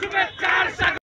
শুভেচ্ছার স্বাগত।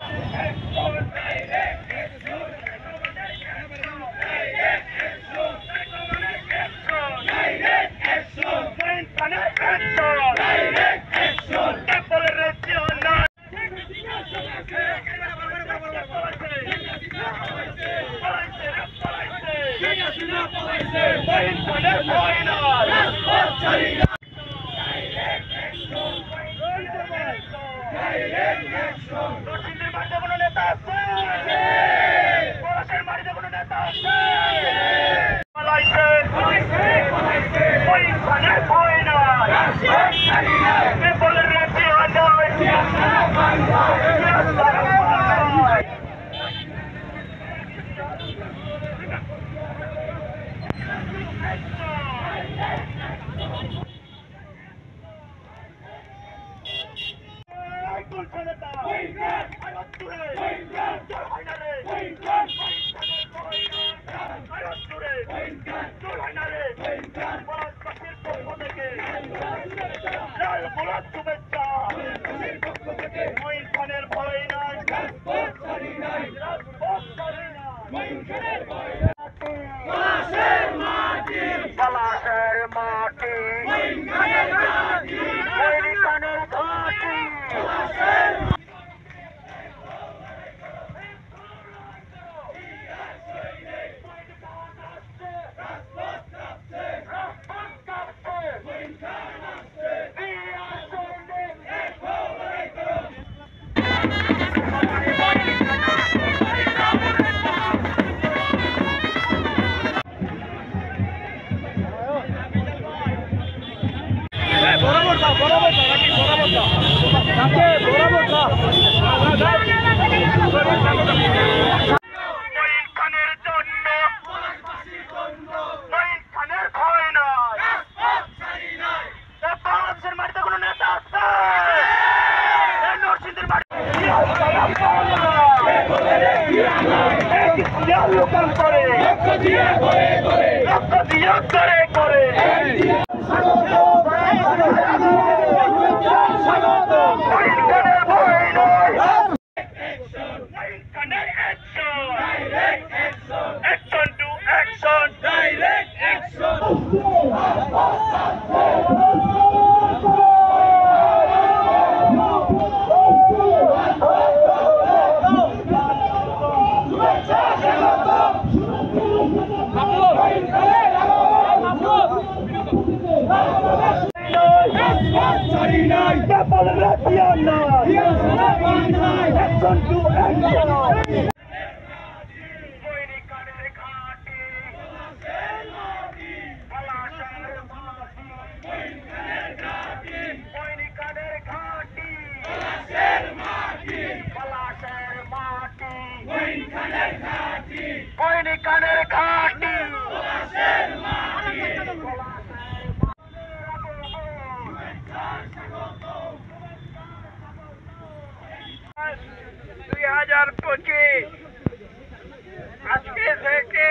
আজকে থেকে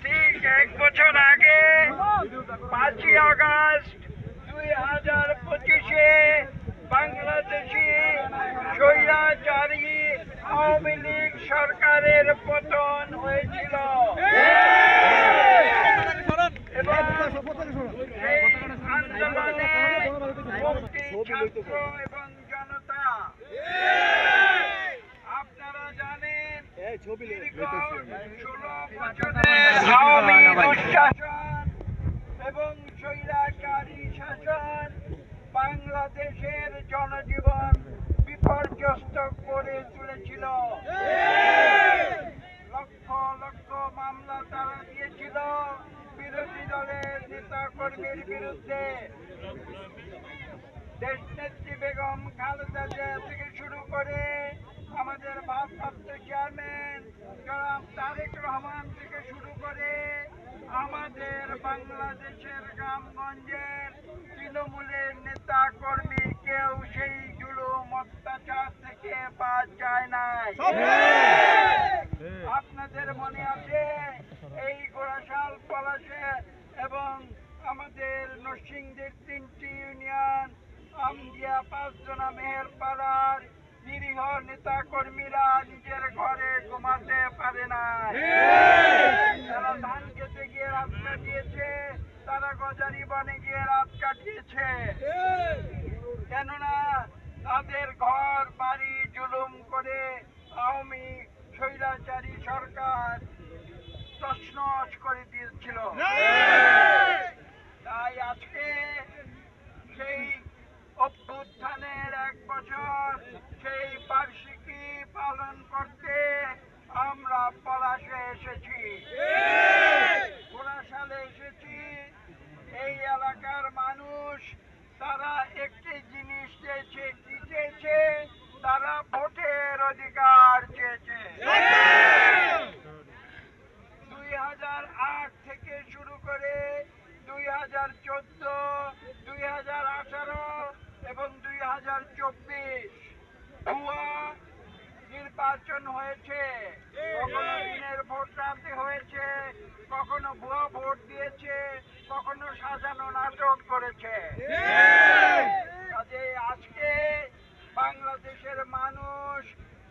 ঠিক 1 বছর আগে 5ই আগস্ট 2025-এ বাংলাদেশি স্বৈরাচারী আওয়ামী লীগ সরকারের পতন হয়েছিল এবং এই আন্দোলনে মুক্তি ছাত্র এবং জনতা আপনারা জানেন দীর্ঘ 16 বছরের আওয়ামী দুঃশাসন এবং স্বৈরাচারী শাসন বাংলাদেশের জনজীবন বিপর্যস্ত করে তুলেছিল। লক্ষ লক্ষ মামলা তারা দিয়েছিল বিরোধী দলের নেতা কর্মীর বিরুদ্ধে। দেশনেত্রী বেগম খালেদা জিয়া থেকে শুরু করে আমাদের ভারপ্রাপ্ত চেয়ারম্যান জনাব তারেক রহমান থেকে শুরু করে আমাদের বাংলাদেশের গ্রামগঞ্জের তৃণমূলের নেতা কর্মী কেউ সেই জুলুম অত্যাচার থেকে বাদ যায় নাই। আপনাদের মনে আছে এই গোড়াশাল পলাশে এবং আমাদের নরসিংদীর 3টি ইউনিয়ন আমদিয়া 5 জনা মেহেরপাড়ার নিরীহ নিরীহ নেতা কর্মীরা নিজের ঘরে ঘুমাতে পারে না। তারা ধান খেতে গিয়ে রাত কাটিয়েছে, তারা গজারি বনে গিয়ে রাত কাটিয়েছে, কেননা তাদের ঘর বাড়ি জুলুম করে আওয়ামী স্বৈরাচারী সরকার তছনছ করে দিয়েছিল। তাই আজকে সেই অভ্যুত্থানের 1 বছর, সেই বার্ষিকী পালন করতে আমরা পলাশে এসেছি, সালে এসেছি। এই এলাকার মানুষ তারা একটি জিনিস চেয়েছে, কি চেয়েছে? তারা ভোটের অধিকার চেয়েছে। 2008 থেকে শুরু করে 2014, 2018 এবং 2024 ভুয়া নির্বাচন হয়েছে। কখনো দিনের ভোট রাতে হয়েছে, কখনো ভুয়া ভোট দিয়েছে, কখনো সাজানো নাটক করেছে। কাজে আজকে বাংলাদেশের মানুষ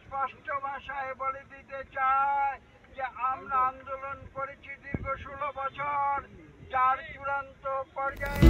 স্পষ্ট ভাষায় বলে দিতে চায় যে আমরা আন্দোলন করেছি দীর্ঘ 16 বছর, যার চূড়ান্ত পর্যায়ে